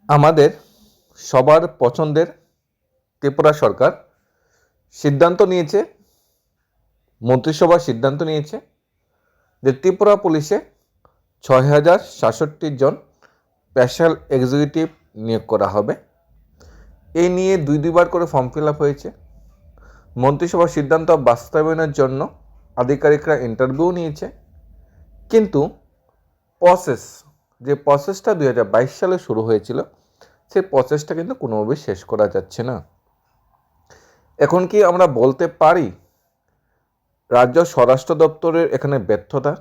আমাদের সবার পছন্দের ত্রিপুরা সরকার সিদ্ধান্ত নিয়েছে, মন্ত্রিসভা সিদ্ধান্ত নিয়েছে যে ত্রিপুরা পুলিশে 6,067 জন স্পেশাল এক্সিকিউটিভ নিয়োগ করা হবে। এই নিয়ে দুইবার করে ফর্ম ফিল আপ হয়েছে। মন্ত্রিসভার সিদ্ধান্ত বাস্তবায়নের জন্য আধিকারিকরা ইন্টারভিউ নিয়েছে, কিন্তু প্রসেসটা 2022 সালে শুরু হয়েছিল, সেই প্রসেসটা কিন্তু কোনোভাবেই শেষ করা যাচ্ছে না। এখন কি আমরা বলতে পারি রাজ্য স্বরাষ্ট্র দপ্তরের এখানে ব্যর্থতা,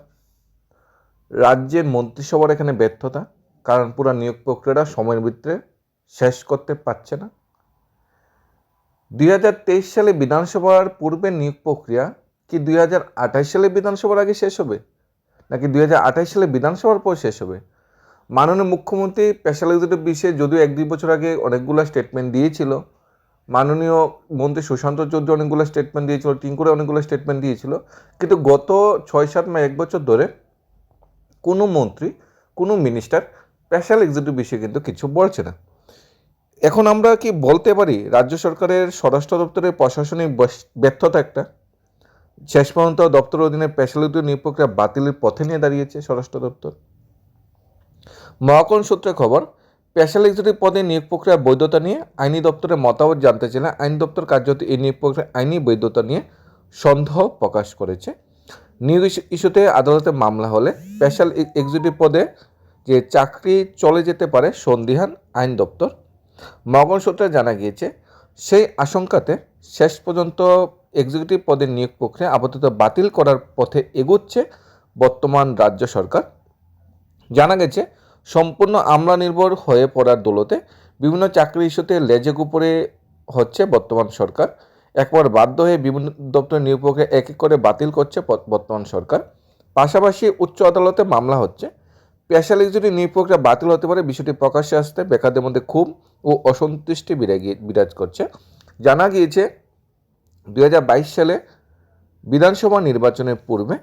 রাজ্যের মন্ত্রিসভার এখানে ব্যর্থতা, কারণ পুরো নিয়োগ প্রক্রিয়াটা সময়ের ভিতরে শেষ করতে পারছে না। 2023 সালে বিধানসভার পূর্বে নিয়োগ প্রক্রিয়া কি 2028 সালে বিধানসভার আগে শেষ হবে, নাকি 2028 সালে বিধানসভার পর শেষ হবে? মাননীয় মুখ্যমন্ত্রী স্পেশাল এক্সিকিউটিভ বিষয়ে যদিও 1-2 বছর আগে অনেকগুলো স্টেটমেন্ট দিয়েছিল, মাননীয় মন্ত্রী সুশান্ত চৌধুরী অনেকগুলো স্টেটমেন্ট দিয়েছিল, টিঙ্কুরে অনেকগুলো স্টেটমেন্ট দিয়েছিল, কিন্তু গত 6-7 মাস 1 বছর ধরে কোনো মন্ত্রী, কোনো মিনিস্টার স্পেশাল এক্সিকিউটিভ বিষয়ে কিন্তু কিছু বলছে না। এখন আমরা কি বলতে পারি রাজ্য সরকারের স্বরাষ্ট্র দপ্তরের প্রশাসনিক ব্যর্থতা একটা? শেষ পর্যন্ত দপ্তরের অধীনে স্পেশাল এক্সিকিউটিভ নিয়োগ প্রক্রিয়া বাতিলের পথে নিয়ে দাঁড়িয়েছে স্বরাষ্ট্র দপ্তর। মহাকরণ সূত্রে খবর, স্পেশাল এক্সিকিউটিভ পদে নিয়োগ প্রক্রিয়ার বৈধতা নিয়ে আইনি দপ্তরের মতামত জানতে চাইলে আইন দপ্তর কার্যত এই নিয়োগ প্রক্রিয়ার আইনি বৈধতা নিয়ে সন্দেহ প্রকাশ করেছে। নিয়োগ ইস্যুতে আদালতে মামলা হলে স্পেশাল এক্সিকিউটিভ পদে যে চাকরি চলে যেতে পারে সন্দিহান আইন দপ্তর। মহাকরণ সূত্রে জানা গিয়েছে, সেই আশঙ্কাতে শেষ পর্যন্ত এক্সিকিউটিভ পদের নিয়োগ প্রক্রিয়া আপাতত বাতিল করার পথে এগোচ্ছে বর্তমান রাজ্য সরকার। জানা গেছে, সম্পূর্ণ আমলা নির্ভর হয়ে পড়ার দৌলতে বিভিন্ন চাকরি ইস্যুতে লেজেক উপরে হচ্ছে বর্তমান সরকার। একবার বাধ্য হয়ে বিভিন্ন দপ্তরের নিয়োগ প্রক্রিয়া এক এক করে বাতিল করছে বর্তমান সরকার। পাশাপাশি উচ্চ আদালতে মামলা হচ্ছে। স্পেশাল এক্সিকিউটিভ নিয়োগ প্রক্রিয়া বাতিল হতে পারে বিষয়টি প্রকাশ্যে আসতে বেকারদের মধ্যে ক্ষোভ ও অসন্তুষ্টি বিরাজ করছে। জানা গিয়েছে 2022 সালে বিধানসভা নির্বাচনের পূর্বে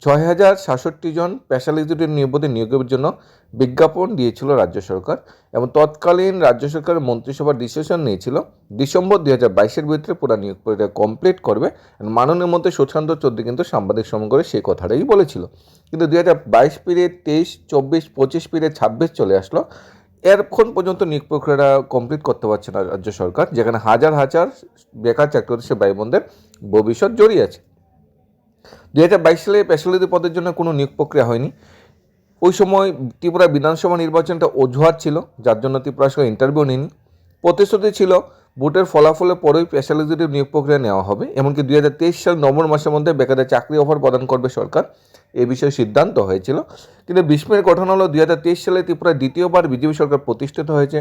6,067 জন স্পেশাল এক্সিকিউটিভ নিয়োগের জন্য বিজ্ঞাপন দিয়েছিল রাজ্য সরকার, এবং তৎকালীন রাজ্য সরকারের মন্ত্রিসভা ডিসিশন নিয়েছিল ডিসেম্বর 2022-এর ভিতরে পুরো নিয়োগ প্রক্রিয়া কমপ্লিট করবে। মাননীয় মন্ত্রী সুশান্ত চৌধুরী কিন্তু সাংবাদিক সম্মেলনে সেই কথাটাই বলেছিল। কিন্তু 2022 পিরিয়ড 23, 24, 25 পিরিয়ড 26 চলে আসলো, এখন পর্যন্ত নিয়োগ প্রক্রিয়াটা কমপ্লিট করতে পারছে না রাজ্য সরকার, যেখানে হাজার হাজার বেকার চাকরি ভাই বোনদের ভবিষ্যৎ জড়িয়ে আছে। 2022 সালে স্পেশাল এক্সিকিউটিভ পদের জন্য কোনো নিয়োগ প্রক্রিয়া হয়নি। ওই সময় ত্রিপুরা বিধানসভা নির্বাচনটা অজুহাত ছিল, যার জন্য ত্রিপুরা সরকার ইন্টারভিউ নেয়নি। প্রতিশ্রুতি ছিল ভোটের ফলাফলের পরেই স্পেশাল এক্সিকিউটিভ নিয়োগ প্রক্রিয়া নেওয়া হবে, এমনকি 2023 সাল নভেম্বর মাসের মধ্যে বেকারদের চাকরি অফার প্রদান করবে সরকার, এই বিষয়ে সিদ্ধান্ত হয়েছিল। কিন্তু বিস্ময়ের ঘটনা হলো 2023 সালে ত্রিপুরায় দ্বিতীয়বার বিজেপি সরকার প্রতিষ্ঠিত হয়েছে।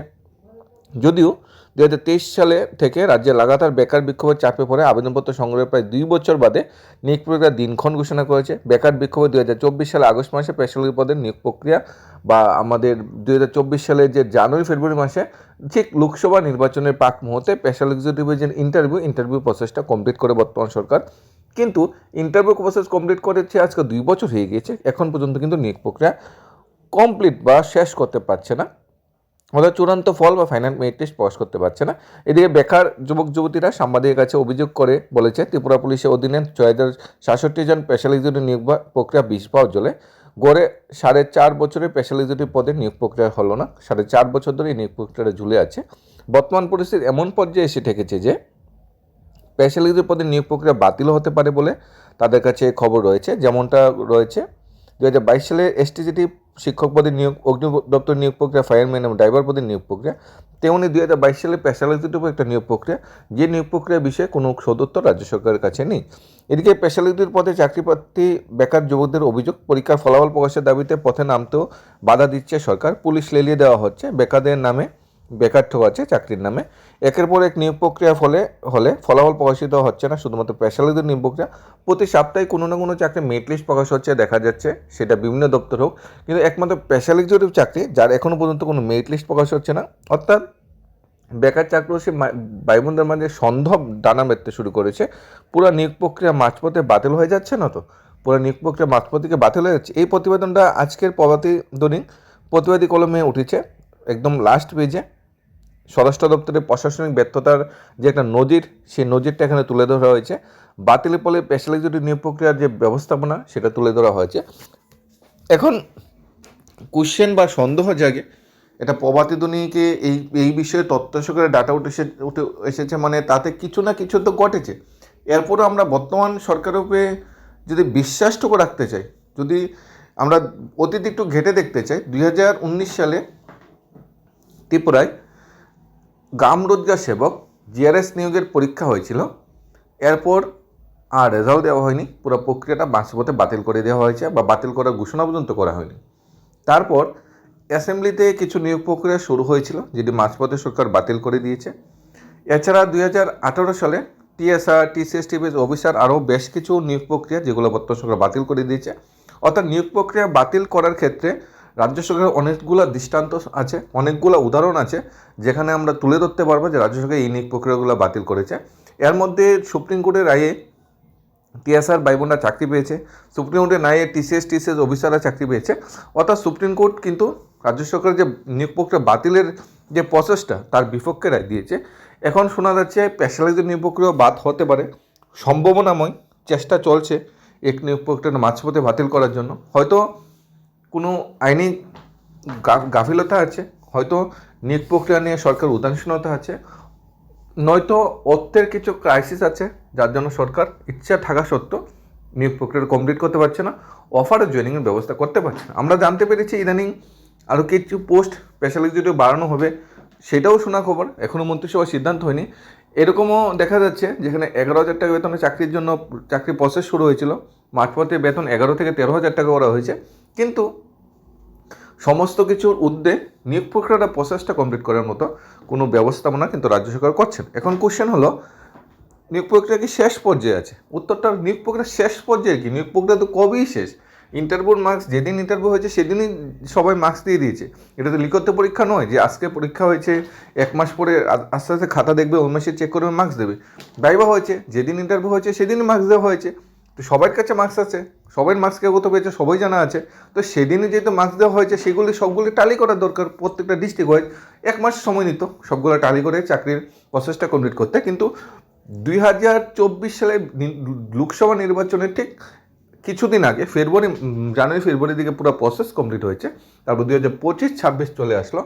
যদিও 2023 সালে থেকে রাজ্যে লাগাতার বেকার বিক্ষোভের চাপে পড়ে আবেদনপত্র সংগ্রহের প্রায় 2 বছর বাদে নিয়োগ প্রক্রিয়ার দিনক্ষণ ঘোষণা করেছে। বেকার বিক্ষোভে 2024 সালে আগস্ট মাসে স্পেশাল পদের নিয়োগ প্রক্রিয়া, বা আমাদের 2024 সালে যে জানুয়ারি ফেব্রুয়ারি মাসে ঠিক লোকসভা নির্বাচনের পাক মুহূর্তে স্পেশাল এক্সিকিউটিভের যে ইন্টারভিউ প্রসেসটা কমপ্লিট করে বর্তমান সরকার। কিন্তু ইন্টারভিউ প্রসেস কমপ্লিট করেছে আজকে 2 বছর হয়ে গিয়েছে, এখন পর্যন্ত কিন্তু নিয়োগ প্রক্রিয়া কমপ্লিট বা শেষ করতে পারছে না, অর্থাৎ চূড়ান্ত ফল বা ফাইনাল মেরিট লিস্ট প্রকাশ করতে পারছে না। এদিকে বেকার যুবক যুবতীরা সাংবাদিকের কাছে অভিযোগ করে বলেছে, ত্রিপুরা পুলিশের অধীনে 6,067 জন স্পেশাল এক্সিকিউটিভ নিয়োগ প্রক্রিয়া 20 পাও জ্বলে গড়ে 4.5 বছরের স্পেশাল এক্সিকিউটিভ পদে নিয়োগ প্রক্রিয়া হলো না। 4.5 বছর ধরে এই নিয়োগ প্রক্রিয়াটা ঝুলে আছে। বর্তমান পরিস্থিতি এমন পর্যায়ে এসে ঠেকেছে যে স্পেশাল এক্সিকিউটিভ পদে নিয়োগ প্রক্রিয়া বাতিল হতে পারে বলে তাদের কাছে খবর রয়েছে। যেমনটা রয়েছে 2022 সালে এসটিজিটি শিক্ষক পদে নিয়োগ, অগ্নি দপ্তর নিয়োগ প্রক্রিয়া, ফায়ারম্যান এবং ড্রাইভার পদে নিয়োগ প্রক্রিয়া, তেমনি 2022 সালে স্পেশাল এক্সিকিউটিভ একটা নিয়োগ প্রক্রিয়া, যে নিয়োগ প্রক্রিয়ার বিষয়ে কোনো সদুত্তর রাজ্য সরকারের কাছে নেই। এদিকে স্পেশাল এক্সিকিউটিভ পদে চাকরিপ্রার্থী বেকার যুবকদের অভিযোগ, পরীক্ষার ফলাফল প্রকাশের দাবিতে পথে নামতেও বাধা দিচ্ছে সরকার, পুলিশ লেলিয়ে দেওয়া হচ্ছে, বেকারদের নামে বেকার ঠোকাচ্ছে চাকরির নামে। একের পর এক নিয়োগ প্রক্রিয়া হলে ফলাফল প্রকাশিত হচ্ছে না শুধুমাত্র স্পেশাল এক্সিকিউটিভ নিয়োগ প্রক্রিয়া, প্রতি সপ্তাহে কোনো না কোনো চাকরি মেরিট লিস্ট প্রকাশ হচ্ছে দেখা যাচ্ছে, সেটা বিভিন্ন দপ্তর হোক, কিন্তু একমাত্র স্পেশাল এক্সিকিউটিভ চাকরি যার এখনও পর্যন্ত কোনো মেরিট লিস্ট প্রকাশ হচ্ছে না, অর্থাৎ বেকার চাকরি ভাই বোনদের মাঝে সন্দেহ দানা বেঁধতে শুরু করেছে। পুরো নিয়োগ প্রক্রিয়া মাঝপথে বাতিল হয়ে যাচ্ছে না তো? পুরো নিয়োগ প্রক্রিয়া মাঝপথে বাতিল হয়ে যাচ্ছে। এই প্রতিবেদনটা আজকের দৈনিক প্রতিবাদী কলমে উঠেছে। একদম লাস্ট পেজে স্বরাষ্ট্র দপ্তরের প্রশাসনিক ব্যর্থতার যে একটা নজির, সেই নজিরটা এখানে তুলে ধরা হয়েছে। বাতিলের ফলে স্পেশাল এক্সিকিউটিভ নিয়োগ প্রক্রিয়ার যে ব্যবস্থাপনা সেটা তুলে ধরা হয়েছে। এখন কোশ্চেন বা সন্দেহ জাগে, এটা প্রভাতিধ্বনিকে এই বিষয়ে তথ্য সহকারে ডাটা উঠে এসেছে, মানে তাতে কিছু না কিছু তো ঘটেছে। এরপরে আমরা বর্তমান সরকারের উপরে যদি বিশ্বাসটুকু রাখতে চাই, যদি আমরা অতীত একটু ঘেটে দেখতে চাই, 2019 সালে ত্রিপুরায় গ্রাম রোজগার সেবক জিআরএস নিয়োগের পরীক্ষা হয়েছিল। এরপর আর রেজাল্ট দেওয়া হয়নি, পুরো প্রক্রিয়াটা মাঝপথে বাতিল করে দেওয়া হয়েছে, বা বাতিল করার ঘোষণা পর্যন্ত করা হয়নি। তারপর অ্যাসেম্বলিতে কিছু নিয়োগ প্রক্রিয়া শুরু হয়েছিল, যেটি মাঝপথে সরকার বাতিল করে দিয়েছে। এছাড়া 2018 সালে টিএসআর, টিসিএস, টিপিএস অফিসার আরও বেশ কিছু নিয়োগ প্রক্রিয়া যেগুলো বর্তমান সরকার বাতিল করে দিয়েছে। অর্থাৎ নিয়োগ প্রক্রিয়া বাতিল করার ক্ষেত্রে রাজ্য সরকারের অনেকগুলো দৃষ্টান্ত আছে, অনেকগুলো উদাহরণ আছে, যেখানে আমরা তুলে ধরতে পারবো যে রাজ্য সরকার এই নিয়োগ প্রক্রিয়াগুলো বাতিল করেছে। এর মধ্যে সুপ্রিম কোর্টের রায়ে টিএসআর ভাই বোনরা চাকরি পেয়েছে, সুপ্রিম কোর্টের রায়ে টিসিএস অফিসাররা চাকরি পেয়েছে। অর্থাৎ সুপ্রিম কোর্ট কিন্তু রাজ্য সরকারের যে নিয়োগ প্রক্রিয়া বাতিলের যে প্রসেসটা তার বিপক্ষে রায় দিয়েছে। এখন শোনা যাচ্ছে স্পেশালাইজড নিয়োগ প্রক্রিয়া বাদ হতে পারে, সম্ভাবনাময় চেষ্টা চলছে এক নিয়োগ প্রক্রিয়া মাঝপথে বাতিল করার জন্য। হয়তো কোনো আইনি গাফিলতা আছে, হয়তো নিয়োগ প্রক্রিয়া নিয়ে সরকার উদাসীনতা আছে, নয়তো অর্থের কিছু ক্রাইসিস আছে, যার জন্য সরকার ইচ্ছা থাকা সত্ত্বেও নিয়োগ প্রক্রিয়া কমপ্লিট করতে পারছে না, অফার ও জয়েনিংয়ের ব্যবস্থা করতে পারছে না। আমরা জানতে পেরেছি ইদানিং আরও কিছু পোস্ট স্পেশাল এক্সিকিউটিভ বাড়ানো হবে, সেটাও শোনা খবর, এখনও মন্ত্রিসভার সিদ্ধান্ত হয়নি। এরকমও দেখা যাচ্ছে যেখানে 11,000 টাকা বেতনে চাকরির জন্য চাকরির প্রসেস শুরু হয়েছিল, মাঝপথে বেতন 11 থেকে 13,000 টাকা করা হয়েছে, কিন্তু সমস্ত কিছুর ঊর্ধ্বে নিয়োগ প্রক্রিয়াটা প্রসেসটা কমপ্লিট করার মতো কোনো ব্যবস্থাপনা কিন্তু রাজ্য সরকার করছেন। এখন কোশ্চেন হলো, নিয়োগ প্রক্রিয়া কি শেষ পর্যায়ে আছে? উত্তরটা নিয়োগ প্রক্রিয়া শেষ পর্যায়ে কি, নিয়োগ প্রক্রিয়া তো কবেই শেষ। ইন্টারভিউর মার্কস যেদিন ইন্টারভিউ হয়েছে সেদিনই সবাই মার্কস দিয়ে দিয়েছে। এটা তো লিখিত পরীক্ষা নয় যে আজকে পরীক্ষা হয়েছে, 1 মাস পরে আস্তে আস্তে খাতা দেখবে, ওই মাসে চেক করবে, মার্কস দেবে। ভাইবা হয়েছে, যেদিন ইন্টারভিউ হয়েছে সেদিনই মার্কস দেওয়া হয়েছে। তো সবার কাছে মার্কস আছে, সবাই মার্কস কে কত পেয়েছে সবাই জানা আছে। তো সেদিনই যেহেতু মার্কস দেওয়া হয়েছে, সেগুলি সবগুলি টালি করা দরকার। প্রত্যেকটা ডিস্ট্রিক্ট ওয়াইজ 1 মাস সময় নিত সবগুলো টালি করে চাকরির প্রসেসটা কমপ্লিট করতে। কিন্তু 2024 সালে লোকসভা নির্বাচনের ঠিক কিছুদিন আগে জানুয়ারি ফেব্রুয়ারির দিকে পুরো প্রসেস কমপ্লিট হয়েছে। তারপর 2025-26 চলে আসলো,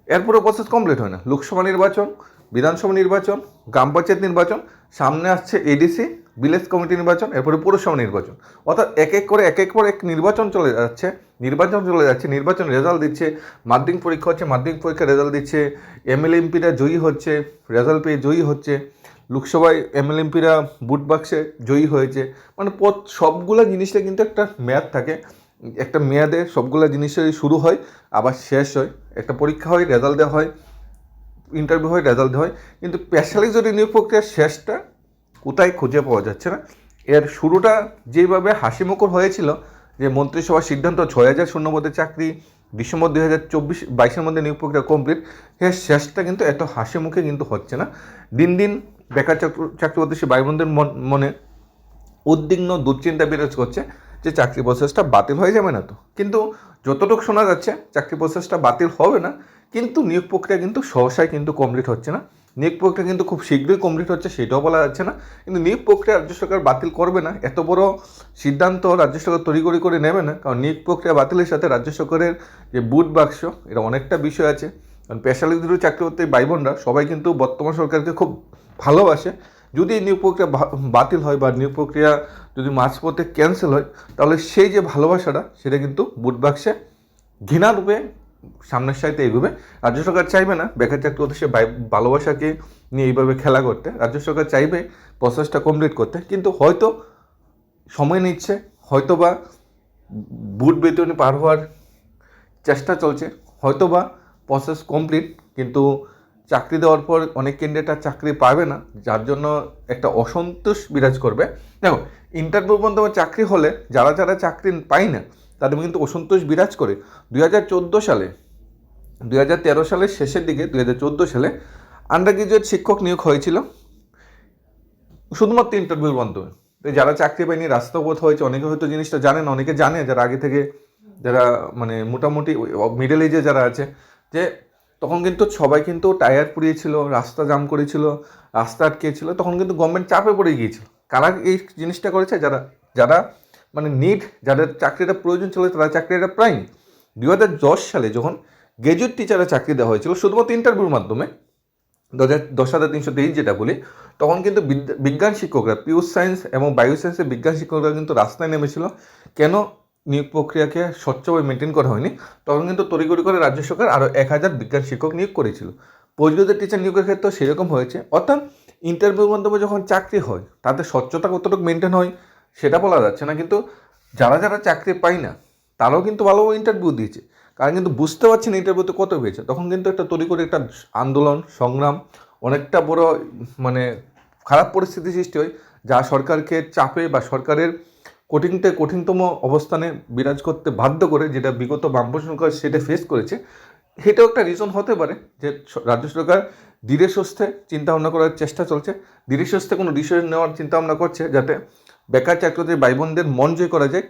এরপরে প্রসেস কমপ্লিট হয় না। লোকসভা নির্বাচন, বিধানসভা নির্বাচন, গ্রাম পঞ্চায়েত নির্বাচন, সামনে আসছে এডিসি, ভিলেজ কমিটি নির্বাচন, এরপরে পৌরসভা নির্বাচন। অর্থাৎ এক এক করে এক নির্বাচন চলে যাচ্ছে, নির্বাচন রেজাল্ট দিচ্ছে, মাধ্যমিক পরীক্ষা হচ্ছে, মাধ্যমিক পরীক্ষার রেজাল্ট দিচ্ছে, এমএলএ এমপিরা জয়ী হচ্ছে, রেজাল্ট পেয়ে জয়ী হচ্ছে, লোকসভায় এমএলএ এমপিরা বুট বাক্সে জয়ী হয়েছে। মানে সবগুলো জিনিসটা কিন্তু একটা মেয়াদ থাকে, একটা মেয়াদে সবগুলো জিনিসই শুরু হয় আবার শেষ হয়। একটা পরীক্ষা হয়, রেজাল্ট দেওয়া হয়, ইন্টারভিউ হয়, রেজাল্ট দেওয়া হয়, কিন্তু স্পেশালিস্ট নিয়োগ প্রক্রিয়ার শেষটা কোথায় খুঁজে পাওয়া যাচ্ছে না। এর শুরুটা যেভাবে হাসিমুখর হয়েছিল, যে মন্ত্রিসভার সিদ্ধান্ত 6,000 শূন্যপদে চাকরি, ডিসেম্বর 2024-22 মধ্যে নিয়োগ প্রক্রিয়া কমপ্লিট, এর শেষটা কিন্তু এত হাসি মুখে কিন্তু হচ্ছে না। দিন দিন বেকার চাকরি প্রত্যাশী ভাই বোনদের মনে উদ্বিগ্ন দুশ্চিন্তা বিরাজ করছে যে চাকরি প্রসেসটা বাতিল হয়ে যাবে না তো। কিন্তু যতটুকু শোনা যাচ্ছে চাকরি প্রসেসটা বাতিল হবে না, কিন্তু নিয়োগ প্রক্রিয়া কিন্তু সহসায় কিন্তু কমপ্লিট হচ্ছে না। নিয়োগ প্রক্রিয়া কিন্তু খুব শীঘ্রই কমপ্লিট হচ্ছে, সেটাও বলা যাচ্ছে না। কিন্তু নিয়োগ প্রক্রিয়া রাজ্য সরকার বাতিল করবে না, এত বড় সিদ্ধান্ত রাজ্য সরকার তড়িঘড়ি করে নেবে না। কারণ নিয়োগ প্রক্রিয়া বাতিলের সাথে রাজ্য সরকারের যে বুট বাক্স, এটা অনেকটা বিষয় আছে। কারণ স্পেশালিস্ট চাকরি করতে ভাই বোনরা সবাই কিন্তু বর্তমান সরকারকে খুব ভালোবাসে। যদি এই নিয়োগ প্রক্রিয়া বাতিল হয় বা নিয়োগ প্রক্রিয়া যদি মাঝপথে ক্যান্সেল হয়, তাহলে সেই যে ভালোবাসাটা সেটা কিন্তু বুট বাক্সে ঘৃণা রূপে সামনের সাইতে এগোবে। রাজ্য সরকার চাইবে না বেকার চাকরি প্রত্যাশী ভালোবাসাকে নিয়ে এইভাবে খেলা করতে। রাজ্য সরকার চাইবে প্রসেসটা কমপ্লিট করতে, কিন্তু হয়তো সময় নিচ্ছে, হয়তো বা বুট বেতনে পার হওয়ার চেষ্টা চলছে, হয়তো বা প্রসেস কমপ্লিট, কিন্তু চাকরি দেওয়ার পর অনেক ক্যান্ডিডেট আর চাকরি পাবে না, যার জন্য একটা অসন্তোষ বিরাজ করবে। দেখো, ইন্টারভিউ পর্যন্ত চাকরি হলে যারা যারা চাকরি পায় না তাদের কিন্তু অসন্তোষ বিরাজ করে। 2013 সালের শেষের দিকে 2014 সালে আন্ডার গ্রাজুয়েট শিক্ষক নিয়োগ হয়েছিল শুধুমাত্র ইন্টারভিউর মাধ্যমে। তো যারা চাকরি পায়নি রাস্তাপথ হয়েছে, অনেকে হয়তো জিনিসটা জানে না, অনেকে জানে যারা আগে থেকে, যারা মানে মোটামুটি মিডল এজে যারা আছে, যে তখন কিন্তু সবাই কিন্তু টায়ার পুড়িয়েছিল, রাস্তা জাম করেছিল, রাস্তা আটকেছিল, তখন কিন্তু গভর্নমেন্ট চাপে পড়ে গিয়েছিল। কারা এই জিনিসটা করেছে? যারা যারা মানে যাদের চাকরিটা প্রয়োজন ছিল তারা চাকরিটা পায়নি। 2010 সালে যখন গ্র্যাজুয়েট টিচারের চাকরি দেওয়া হয়েছিল শুধুমাত্র ইন্টারভিউর মাধ্যমে, 10,323 যেটা বলি, তখন কিন্তু বিজ্ঞান শিক্ষকরা, পিওর সায়েন্স এবং বায়ো সায়েন্সের বিজ্ঞান শিক্ষকরা কিন্তু রাস্তায় নেমেছিল। কেন নিয়োগ প্রক্রিয়াকে স্বচ্ছভাবে মেনটেন করা হয়নি? তখন কিন্তু তড়িঘড়ি করে রাজ্য সরকার আরও 1,000 বিজ্ঞান শিক্ষক নিয়োগ করেছিল। পোস্ট গ্রাজুয়েট টিচার নিয়োগের ক্ষেত্রেও সেরকম হয়েছে। অর্থাৎ ইন্টারভিউর মাধ্যমে যখন চাকরি হয় তাদের স্বচ্ছতা কতটুকু মেনটেন হয় সেটা বলা যাচ্ছে না, কিন্তু যারা যারা চাকরি পায় না তারাও কিন্তু ভালোভাবে ইন্টারভিউ দিয়েছে, কারণ কিন্তু বুঝতে পারছেন ইন্টারভিউতে কত পেয়েছে। তখন কিন্তু একটা তড়িঘড়ি একটা আন্দোলন সংগ্রাম, অনেকটা বড় মানে খারাপ পরিস্থিতি সৃষ্টি হয়, যা সরকারকে চাপে বা সরকারের কঠিনতম অবস্থানে বিরাজ করতে বাধ্য করে, যেটা বিগত বামপন্থী সরকার সেটা ফেস করেছে। সেটাও একটা রিজন হতে পারে যে রাজ্য সরকার ধীরে সুস্থে চিন্তাভাবনা করার চেষ্টা চলছে, ধীরে সুস্থে কোনো ডিসিশন নেওয়ার চিন্তাভাবনা করছে, যাতে বেকার চাকরিতে ভাই বোনদের মন জয় করা যায়,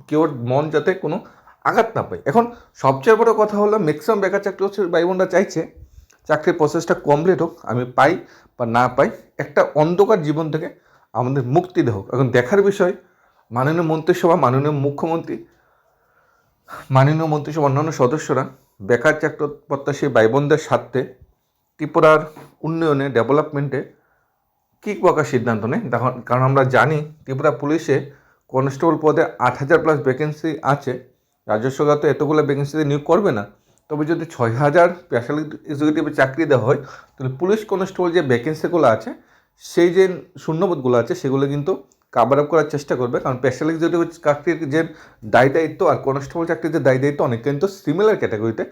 কেউর মন যাতে কোনো আঘাত না পায়। এখন সবচেয়ে বড় কথা হলো ম্যাক্সিমাম বেকার চাকরি হচ্ছে ভাই বোনরা চাইছে চাকরির প্রসেসটা কমপ্লিট হোক, আমি পাই বা না পাই, একটা অন্ধকার জীবন থেকে আমাদের মুক্তি দেওয়া হোক। এখন দেখার বিষয় মাননীয় মন্ত্রিসভা, মাননীয় মুখ্যমন্ত্রী, মাননীয় মন্ত্রিসভার অন্যান্য সদস্যরা বেকার চাকরি প্রত্যাশী ভাই বোনদের স্বার্থে ত্রিপুরার উন্নয়নে, ডেভেলপমেন্টে কী প্রকার সিদ্ধান্ত নেয়। কারণ আমরা জানি ত্রিপুরা পুলিশে কনস্টেবল পদে 8,000+ ভ্যাকেন্সি আছে। রাজ্য সরকার তো এতগুলো ভ্যাকেন্সিতে নিয়োগ করবে না, তবে যদি 6,000 স্পেশাল এক্সিকিউটিভে চাকরি দেওয়া হয় তাহলে পুলিশ কনস্টেবল যে ভ্যাকেন্সিগুলো আছে, সেই যে শূন্যপদগুলো আছে সেগুলো কিন্তু কাভার আপ করার চেষ্টা করবে। কারণ স্পেশাল এক্সিকিউটিভ চাকরির যে দায় দায়িত্ব আর কনস্টেবল চাকরির যে দায় দায়িত্ব অনেক কিন্তু সিমিলার ক্যাটাগরিতে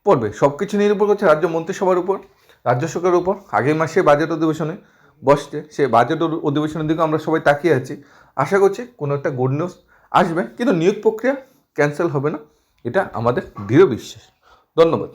পড়বে। সব কিছু নির্ভর করছে রাজ্য মন্ত্রিসভার উপর, রাজ্য সরকারের উপর। আগের মাসে বাজেট অধিবেশনে বসছে, সেই বাজেট অধিবেশনের দিকে আমরা সবাই তাকিয়ে আছি। আশা করছি কোনো একটা গুড নিউজ আসবে, কিন্তু নিয়োগ প্রক্রিয়া ক্যান্সেল হবে না, এটা আমাদের দৃঢ় বিশ্বাস। ধন্যবাদ।